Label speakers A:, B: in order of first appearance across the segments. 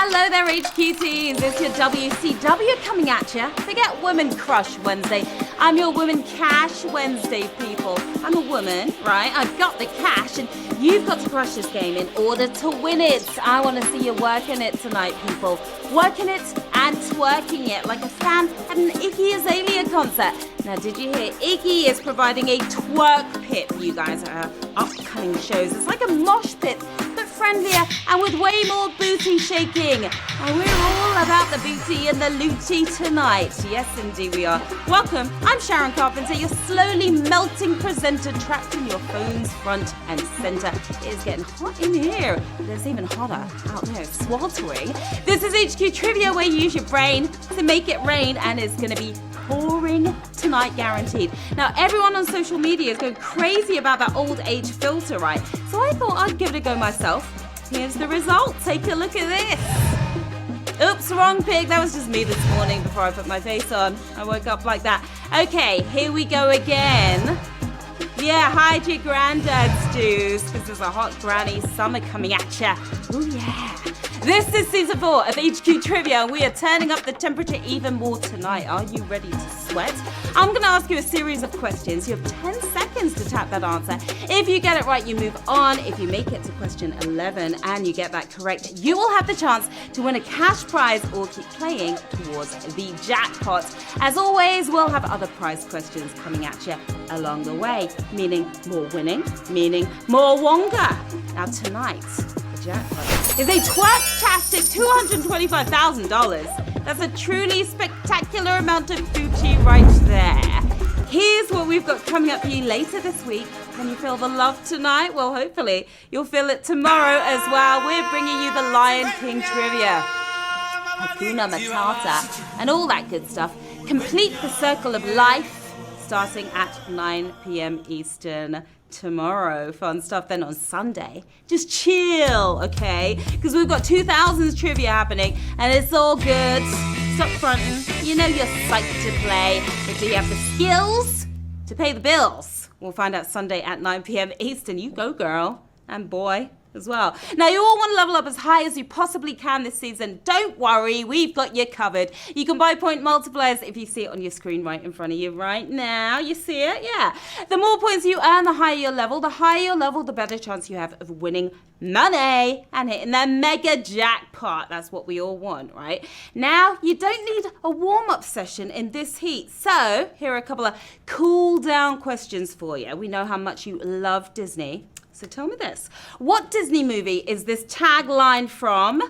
A: Hello there, HQTs. It's your WCW coming at you. Forget Women Crush Wednesday. I'm your Women Cash Wednesday, people. I'm a woman, right? I've got the cash, and you've got to crush this game in order to win it. I want to see you working it tonight, people. Working it and twerking it like a fan at an Iggy Azalea concert. Now, did you hear? Iggy is providing a twerk pit for you guys at our upcoming shows. It's like a mosh pit, but friendlier and with way more booty shaking. And we're all about the booty and the looty tonight. Yes, indeed we are. Welcome, I'm Sharon Carpenter, your slowly melting presenter trapped in your phone's front and center. It is getting hot in here. It's even hotter out there, sweltering. This is HQ Trivia, where you use your brain to make it rain, and it's going to be pouring tonight, guaranteed. Now, everyone on social media is going crazy about that old age filter, right? So I thought I'd give it a go myself. Here's the result. Take a look at this. Oops, wrong pig. That was just me this morning before I put my face on. I woke up like that. Okay, here we go again. Yeah, hide your granddad's dues, because there's a hot granny summer coming at ya. Ooh, yeah. This is season 4 of HQ Trivia, and we are turning up the temperature even more tonight. Are you ready to sweat? I'm going to ask you a series of questions. You have 10 seconds to tap that answer. If you get it right, you move on. If you make it to question 11 and you get that correct, you will have the chance to win a cash prize or keep playing towards the jackpot. As always, we'll have other prize questions coming at you along the way, meaning more winning, meaning more wonga. Now tonight, jackpot is a twerk-tastic $225,000. That's a truly spectacular amount of booty right there. Here's what we've got coming up for you later this week. Can you feel the love tonight? Well, hopefully you'll feel it tomorrow as well. We're bringing you the Lion King trivia, Hakuna Matata, and all that good stuff. Complete the circle of life starting at 9 p.m. Eastern tomorrow. Fun stuff then on Sunday. Just chill, okay? Because we've got 2000s trivia happening, and it's all good. Stop fronting. You know you're psyched to play, but do you have the skills to pay the bills? We'll find out Sunday at 9 p.m. Eastern. You go, girl. And boy as well. Now, you all want to level up as high as you possibly can this season. Don't worry, we've got you covered. You can buy point multipliers if you see it on your screen right in front of you right now. You see it? Yeah. The more points you earn, the higher your level. The higher your level, the better chance you have of winning money and hitting the mega jackpot. That's what we all want, right? Now, you don't need a warm-up session in this heat. So, here are a couple of cool-down questions for you. We know how much you love Disney. So tell me this. What Disney movie is this tagline from?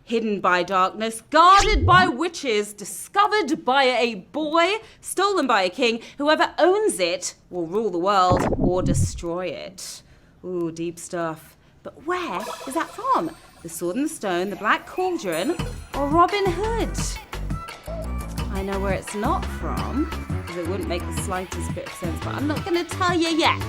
A: Hidden by darkness, guarded by witches, discovered by a boy, stolen by a king. Whoever owns it will rule the world or destroy it. Ooh, deep stuff. But where is that from? The Sword and the Stone, The Black Cauldron, or Robin Hood? I know where it's not from, because it wouldn't make the slightest bit of sense, but I'm not going to tell you yet.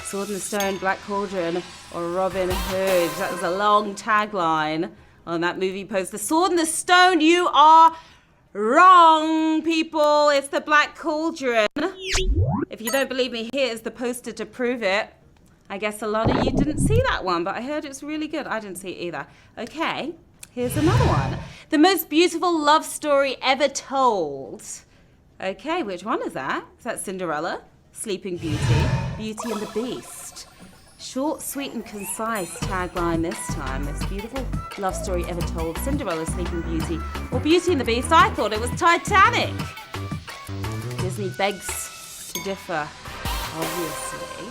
A: Sword and the Stone, Black Cauldron, or Robin Hood. That was a long tagline on that movie poster. Sword and the Stone, you are wrong, people. It's the Black Cauldron. If you don't believe me, here's the poster to prove it. I guess a lot of you didn't see that one, but I heard it's really good. I didn't see it either. Okay, here's another one. The most beautiful love story ever told. Okay, which one is that? Is that Cinderella? Sleeping Beauty? Beauty and the Beast? Short, sweet and concise tagline this time. This beautiful love story ever told. Cinderella, Sleeping Beauty, or Beauty and the Beast? I thought it was Titanic. Disney begs to differ, obviously.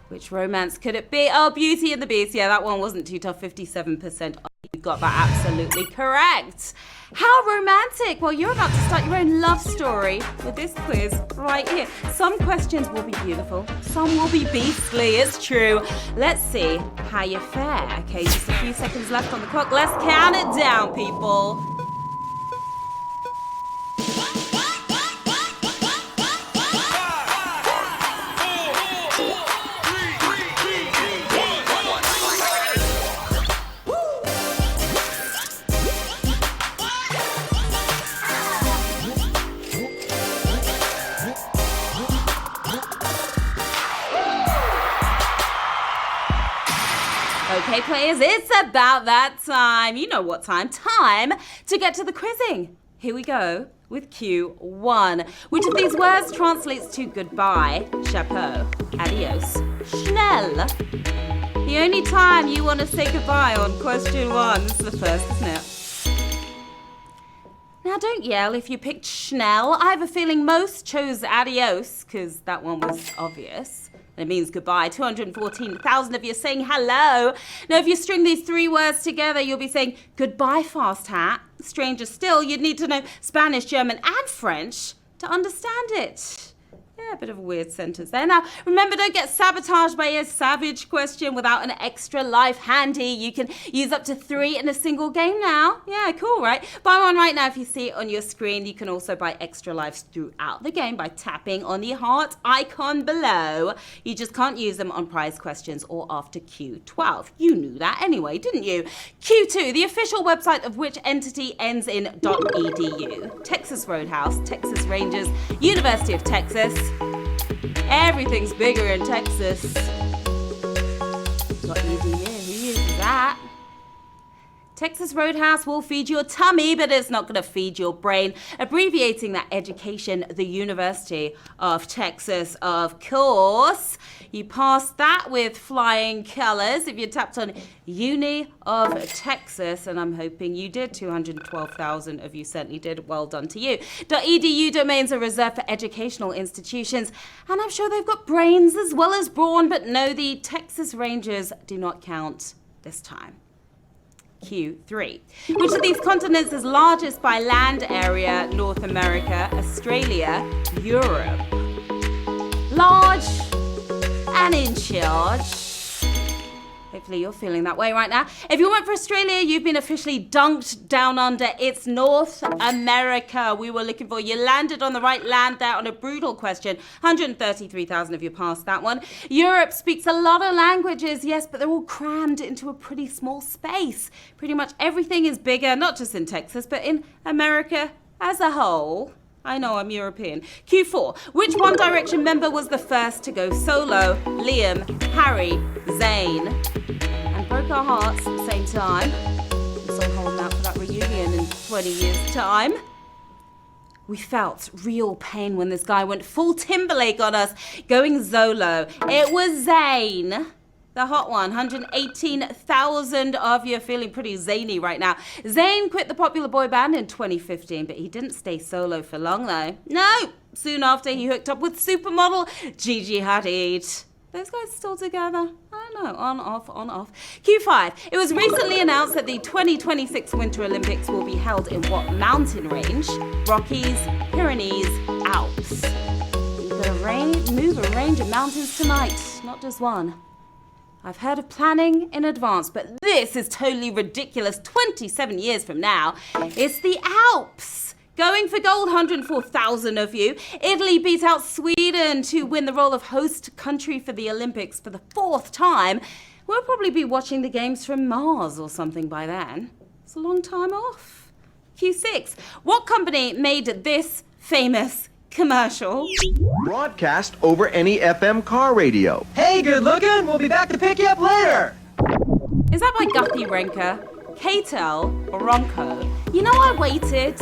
A: Which romance could it be? Oh, Beauty and the Beast. Yeah, that one wasn't too tough. 57%. You got that absolutely correct. How romantic. Well, you're about to start your own love story with this quiz right here. Some questions will be beautiful. Some will be beastly. It's true. Let's see how you fare. Okay, just a few seconds left on the clock. Let's count it down, people. Okay, players, it's about that time. You know what time. Time to get to the quizzing. Here we go with Q1. Which of these words translates to goodbye, chapeau, adios, schnell? The only time you want to say goodbye on question 1. This is the first, isn't it? Now, don't yell if you picked schnell. I have a feeling most chose adios, because that one was obvious. And it means goodbye. 214,000 of you saying hello. Now, if you string these 3 words together, you'll be saying goodbye, fast hat. Stranger still, you'd need to know Spanish, German, and French to understand it. Yeah, a bit of a weird sentence there. Now, remember, don't get sabotaged by a savage question without an extra life handy. You can use up to 3 in a single game now. Yeah, cool, right? Buy one right now if you see it on your screen. You can also buy extra lives throughout the game by tapping on the heart icon below. You just can't use them on prize questions or after Q12. You knew that anyway, didn't you? Q2, the official website of which entity ends in .edu. Texas Roadhouse, Texas Rangers, University of Texas. Everything's bigger in Texas. .edu, who uses that? Texas Roadhouse will feed your tummy, but it's not going to feed your brain. Abbreviating that education, the University of Texas, of course. You passed that with flying colors if you tapped on Uni of Texas, and I'm hoping you did. 212,000 of you certainly did. Well done to you. .edu domains are reserved for educational institutions, and I'm sure they've got brains as well as brawn, but no, the Texas Rangers do not count this time. Q3. Which of these continents is largest by land area? North America, Australia, Europe. Large and in charge. Hopefully you're feeling that way right now. If you went for Australia, you've been officially dunked down under. It's North America we were looking for. You landed on the right land there on a brutal question. 133,000 of you passed that one. Europe speaks a lot of languages, yes, but they're all crammed into a pretty small space. Pretty much everything is bigger, not just in Texas, but in America as a whole. I know, I'm European. Q4. Which One Direction member was the first to go solo? Liam, Harry, Zayn. And broke our hearts at the same time. I'm still holding out for that reunion in 20 years' time. We felt real pain when this guy went full Timberlake on us, going solo. It was Zayn. The hot one, 118,000 of you are feeling pretty zany right now. Zayn quit the popular boy band in 2015, but he didn't stay solo for long though. No, soon after he hooked up with supermodel Gigi Hadid. Those guys still together? I don't know, on, off, on, off. Q5, it was recently announced that the 2026 Winter Olympics will be held in what mountain range? Rockies, Pyrenees, Alps. You've got to move a range of mountains tonight, not just one. I've heard of planning in advance, but this is totally ridiculous. 27 years from now, it's the Alps. Going for gold, 104,000 of you. Italy beat out Sweden to win the role of host country for the Olympics for the 4th time. We'll probably be watching the games from Mars or something by then. It's a long time off. Q6, what company made this famous commercial?
B: Broadcast over any FM car radio.
C: Hey, good looking. We'll be back to pick you up later.
A: Is that by Guthrie Renker, KTEL, or Ronco? You know, I waited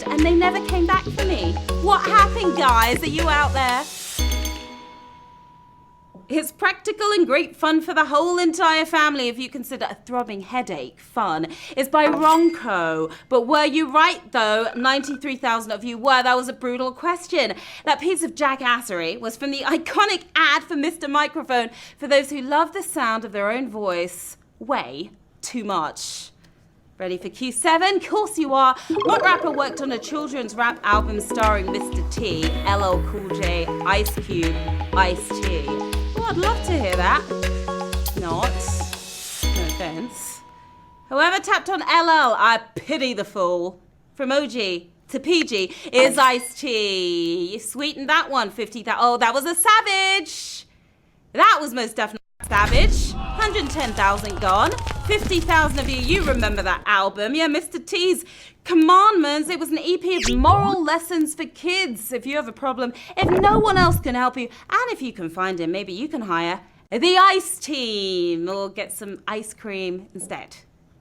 A: and they never came back for me. What happened, guys? Are you out there? It's practical and great fun for the whole entire family if you consider a throbbing headache fun. It's by Ronco. But were you right, though? 93,000 of you were. That was a brutal question. That piece of jackassery was from the iconic ad for Mr. Microphone for those who love the sound of their own voice way too much. Ready for Q7? Of course you are. What rapper worked on a children's rap album starring Mr. T, LL Cool J, Ice Cube, Ice-T? Oh, I'd love to hear that. Not. No offense. Whoever tapped on LL, I pity the fool. From OG to PG is Ice-T. You sweetened that one, 50,000. Oh, that was a savage. That was most definitely savage. 110,000 gone. 50,000 of you remember that album. Yeah, Mr. T's Commandments. It was an EP of moral lessons for kids. If you have a problem, if no one else can help you, and if you can find him, maybe you can hire The ice team. We'll get some ice cream instead.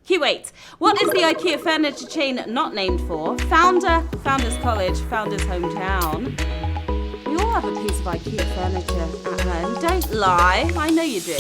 A: Q8. What is the IKEA furniture chain not named for? Founder, Founders College, Founders Hometown. We all have a piece of IKEA furniture at home. Don't lie. I know you do.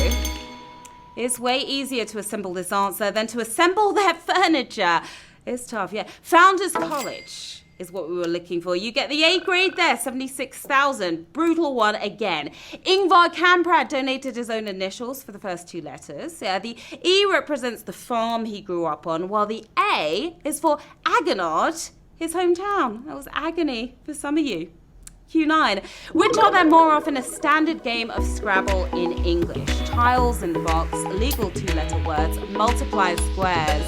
A: It's way easier to assemble this answer than to assemble their furniture. It's tough, yeah. Founders College is what we were looking for. You get the A grade there, 76,000. Brutal one again. Ingvar Kamprad donated his own initials for the first two letters. Yeah, the E represents the farm he grew up on, while the A is for Agonard, his hometown. That was agony for some of you. Q9. Which are there more often a standard game of Scrabble in English? Tiles in the box, legal two-letter words, multiply squares.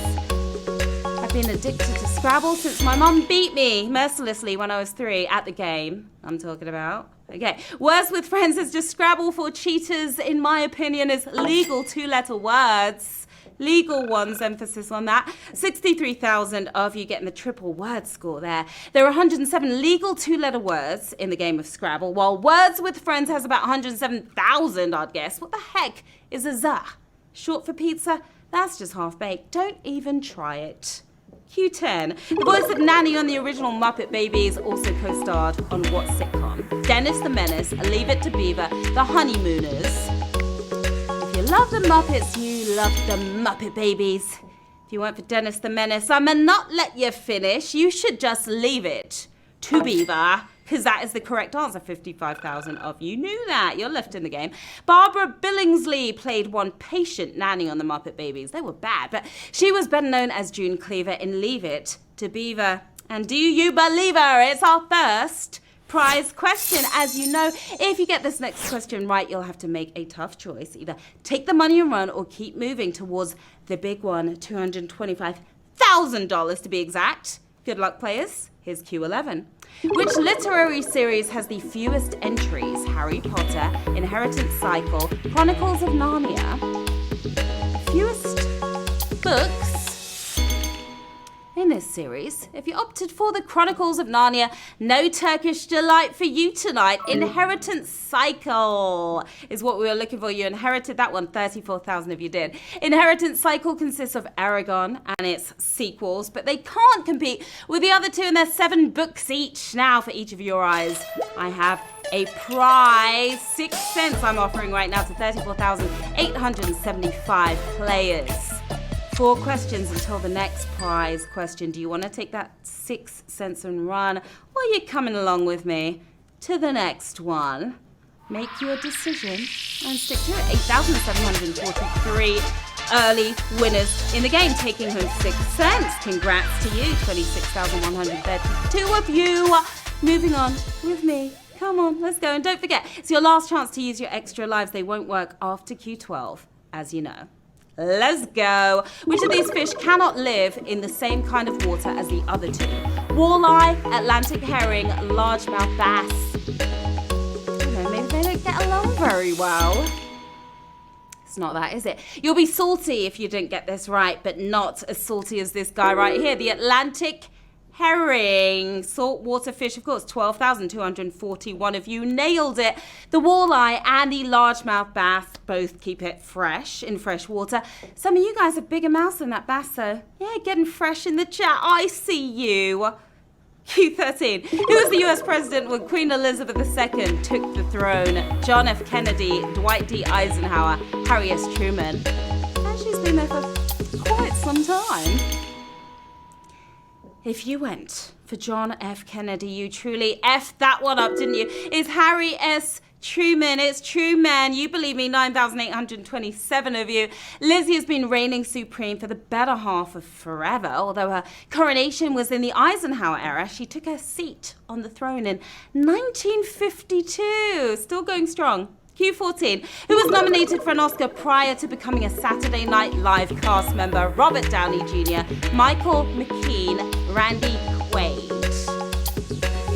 A: I've been addicted to Scrabble since my mum beat me mercilessly when I was 3 at the game I'm talking about. Okay, words with friends is just Scrabble for cheaters, in my opinion, is legal two-letter words. Legal ones, emphasis on that. 63,000 of you getting the triple word score there. There are 107 legal two-letter words in the game of Scrabble, while words with friends has about 107,000, I'd guess. What the heck is a za? Short for pizza? That's just half-baked. Don't even try it. Q10. The voice of Nanny on the original Muppet Babies also co-starred on what sitcom? Dennis the Menace, Leave It to Beaver, The Honeymooners. If you love the Muppets, you love the Muppet Babies. If you weren't for Dennis the Menace, I'ma not let you finish. You should just leave it to Beaver, because that is the correct answer. 55,000 of you knew that. You're left in the game. Barbara Billingsley played one patient nanny on the Muppet Babies. They were bad, but she was better known as June Cleaver in Leave It to Beaver. And do you believe her? It's our first prize question. As you know, if you get this next question right, you'll have to make a tough choice. Either take the money and run or keep moving towards the big one, $225,000 to be exact. Good luck, players. Here's Q11. Which literary series has the fewest entries? Harry Potter, Inheritance Cycle, Chronicles of Narnia. Fewest books in this series. If you opted for the Chronicles of Narnia, no Turkish delight for you tonight. Inheritance Cycle is what we were looking for. You inherited that one. 34,000 of you did. Inheritance Cycle consists of Aragon and its sequels, but they can't compete with the other two, and there's 7 books each. Now, for each of your eyes, I have a prize. 6 cents I'm offering right now to 34,875 players. 4 questions until the next prize question. Do you want to take that 6 cents and run, or are you coming along with me to the next one? Make your decision and stick to it. 8,743 early winners in the game, taking home 6 cents. Congrats to you. 26,132 of you. Moving on with me. Come on, let's go. And don't forget, it's your last chance to use your extra lives. They won't work after Q12, as you know. Let's go. Which of these fish cannot live in the same kind of water as the other two? Walleye, Atlantic herring, largemouth bass. I don't know, maybe they don't get along very well. It's not that, is it? You'll be salty if you didn't get this right, but not as salty as this guy right here. The Atlantic herring, saltwater fish, of course. 12,241 of you nailed it. The walleye and the largemouth bass both keep it fresh in fresh water. Some of you guys have bigger mouths than that bass, so yeah, getting fresh in the chat. I see you. Q13. Who was the US president when Queen Elizabeth II took the throne? John F. Kennedy, Dwight D. Eisenhower, Harry S. Truman. And she's been there for quite some time. If you went for John F. Kennedy, you truly effed that one up, didn't you? It's Harry S. Truman. It's Truman. You believe me, 9,827 of you. Lizzie has been reigning supreme for the better half of forever. Although her coronation was in the Eisenhower era, she took her seat on the throne in 1952. Still going strong. Q14. Who was nominated for an Oscar prior to becoming a Saturday Night Live cast member? Robert Downey Jr., Michael McKean, Randy Quaid.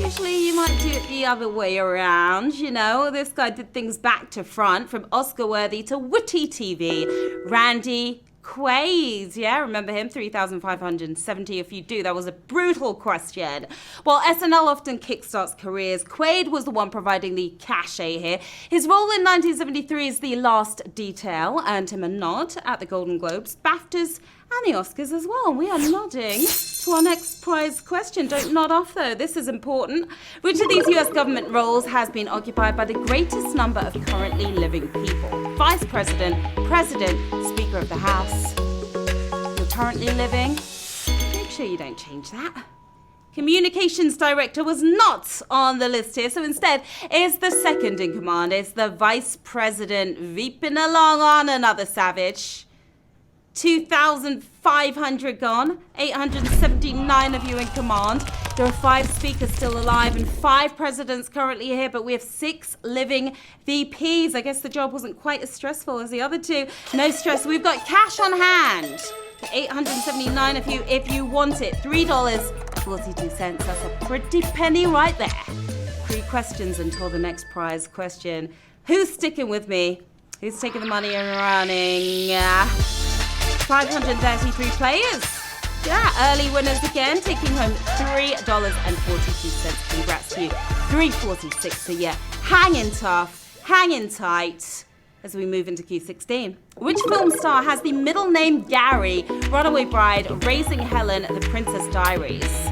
A: Usually you might do it the other way around, you know. This guy did things back to front, from Oscar-worthy to witty TV. Randy Quaid. Yeah, remember him? 3,570 if you do. That was a brutal question. While SNL often kickstarts careers, Quaid was the one providing the cachet here. His role in 1973 is The Last Detail earned him a nod at the Golden Globes, BAFTAs, and the Oscars as well. We are nodding to our next prize question. Don't nod off, though. This is important. Which of these US government roles has been occupied by the greatest number of currently living people? Vice President, President, Speaker of the House. You're currently living. Make sure you don't change that. Communications Director was not on the list here, so instead it's the second in command. It's the Vice President, veeping along on another savage. 2,500 gone, 879 of you in command. There are 5 speakers still alive and 5 presidents currently here, but we have 6 living VPs. I guess the job wasn't quite as stressful as the other 2. No stress. We've got cash on hand. 879 of you if you want it. $3.42. That's a pretty penny right there. 3 questions until the next prize question. Who's sticking with me? Who's taking the money and running? 533 players. Yeah, early winners again, taking home $3.42. Congrats to you. $3.46 a year. Hanging tough, hanging tight as we move into Q16. Which film star has the middle name Gary, Runaway Bride, Raising Helen, The Princess Diaries?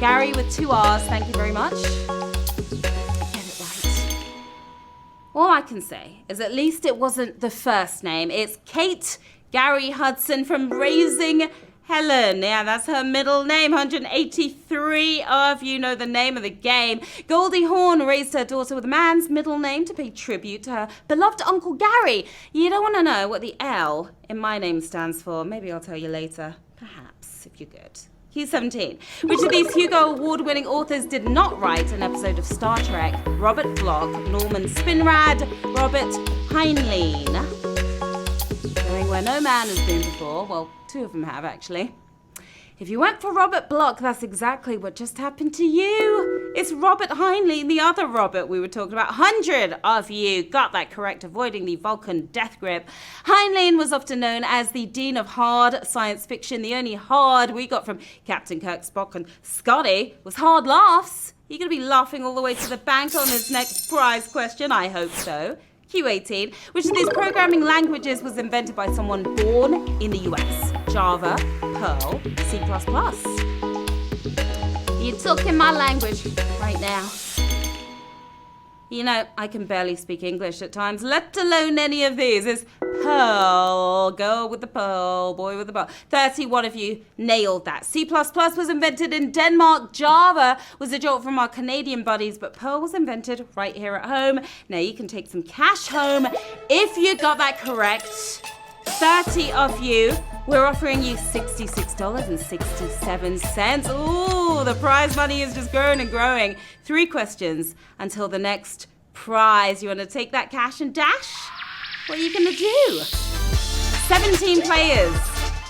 A: Gary with 2 R's, thank you very much. Get it right. All I can say is at least it wasn't the first name. It's Kate Gary Hudson from Raising Helen. Yeah, that's her middle name. 183 of you know the name of the game. Goldie Hawn raised her daughter with a man's middle name to pay tribute to her beloved Uncle Gary. You don't want to know what the L in my name stands for. Maybe I'll tell you later. Perhaps, if you're good. Q17. Which of these Hugo Award-winning authors did not write an episode of Star Trek? Robert Bloch, Norman Spinrad, Robert Heinlein. Going where no man has been before. Well, 2 of them have, actually. If you went for Robert Bloch, that's exactly what just happened to you. It's Robert Heinlein, the other Robert we were talking about. 100 of you got that correct, avoiding the Vulcan death grip. Heinlein was often known as the dean of hard science fiction. The only hard we got from Captain Kirk, Spock, and Scotty was hard laughs. You going to be laughing all the way to the bank on this next prize question? I hope so. Q18. Which of these programming languages was invented by someone born in the US? Java, Perl, C++. You're talking my language right now. You know, I can barely speak English at times, let alone any of these. It's Perl, girl with the pearl, boy with the pearl. 31 of you nailed that. C++ was invented in Denmark. Java was a jolt from our Canadian buddies, but Perl was invented right here at home. Now you can take some cash home if you got that correct. 30 of you. We're offering you $66.67. Ooh, the prize money is just growing and growing. 3 questions until the next prize. You want to take that cash and dash? What are you going to do? 17 players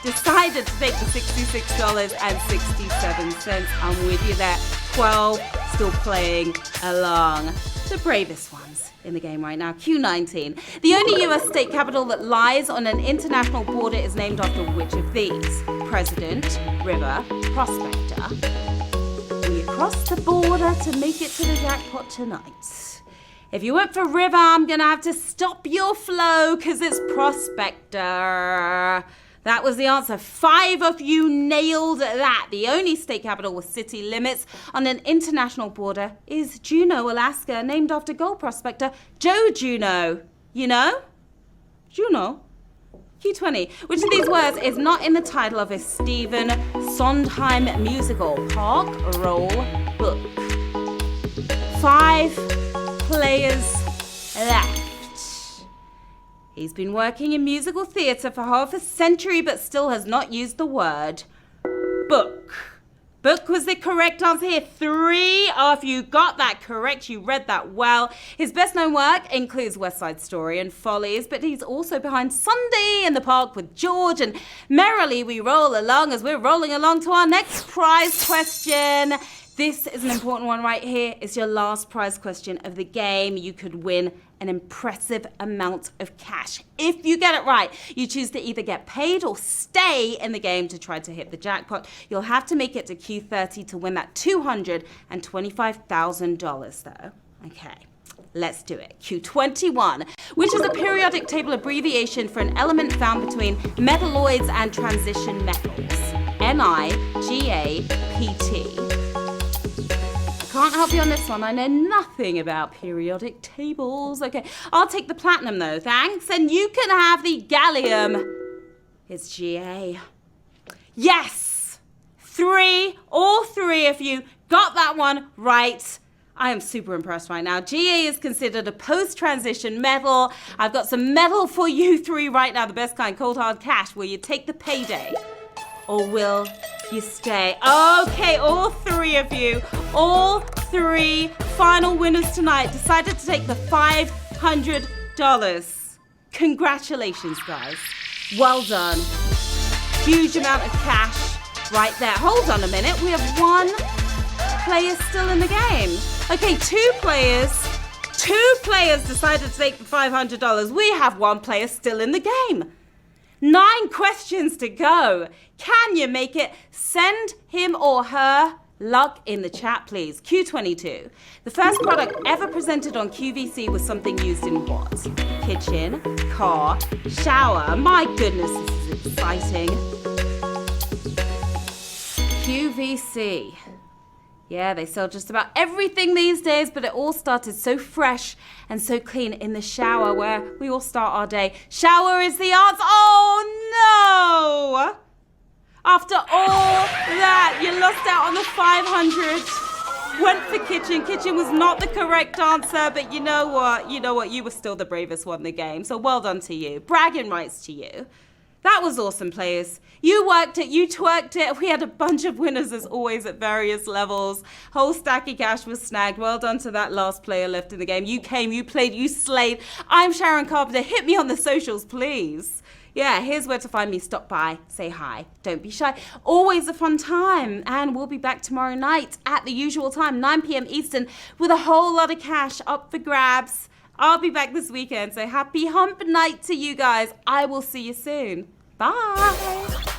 A: decided to take the $66.67. I'm with you there. 12 still playing along. The bravest ones in the game right now. Q19. The only US state capital that lies on an international border is named after which of these? President, river, prospector. We cross the border to make it to the jackpot tonight. If you went for river, I'm gonna have to stop your flow because it's prospector. That was the answer. 5 of you nailed that. The only state capital with city limits on an international border is Juneau, Alaska, named after gold prospector Joe Juneau. You know? Juneau. Q20. Which of these words is not in the title of a Stephen Sondheim musical? Park, roll, book. 5 players left. He's been working in musical theatre for half a century, but still has not used the word book. Book was the correct answer here. 3 of you got that correct. You read that well. His best known work includes West Side Story and Follies, but he's also behind Sunday in the Park with George, and merrily we roll along as we're rolling along to our next prize question. This is an important one right here. It's your last prize question of the game. You could win an impressive amount of cash. If you get it right, you choose to either get paid or stay in the game to try to hit the jackpot. You'll have to make it to Q30 to win that $225,000 though. Okay. Let's do it. Q21, which is a periodic table abbreviation for an element found between metalloids and transition metals. NiGaPt. Can't help you on this one. I know nothing about periodic tables. Okay, I'll take the platinum though, thanks. And you can have the gallium. It's Ga. Yes! All three of you got that one right. I am super impressed right now. Ga is considered a post-transition metal. I've got some metal for you three right now, the best kind, cold hard cash. Will you take the payday? Or will you stay? Okay, all three of you, all three final winners tonight decided to take the $500. Congratulations, guys. Well done. Huge amount of cash right there. Hold on a minute. We have one player still in the game. Okay, two players decided to take the $500. We have one player still in the game. 9 questions to go. Can you make it? Send him or her luck in the chat, please. Q22. The first product ever presented on QVC was something used in what? Kitchen, car, shower. My goodness, this is exciting. QVC. Yeah, they sell just about everything these days, but it all started so fresh and so clean in the shower where we all start our day. Shower is the answer. Oh, no! After all that, you lost out on the 500. Went for kitchen. Kitchen was not the correct answer, but you know what? You were still the bravest one in the game, so well done to you. Bragging rights to you. That was awesome, players. You worked it, you twerked it. We had a bunch of winners as always at various levels. Whole stack of cash was snagged. Well done to that last player left in the game. You came, you played, you slayed. I'm Sharon Carpenter. Hit me on the socials, please. Yeah, here's where to find me. Stop by, say hi. Don't be shy. Always a fun time. And we'll be back tomorrow night at the usual time, 9 p.m. Eastern, with a whole lot of cash up for grabs. I'll be back this weekend, so happy hump night to you guys. I will see you soon. Bye.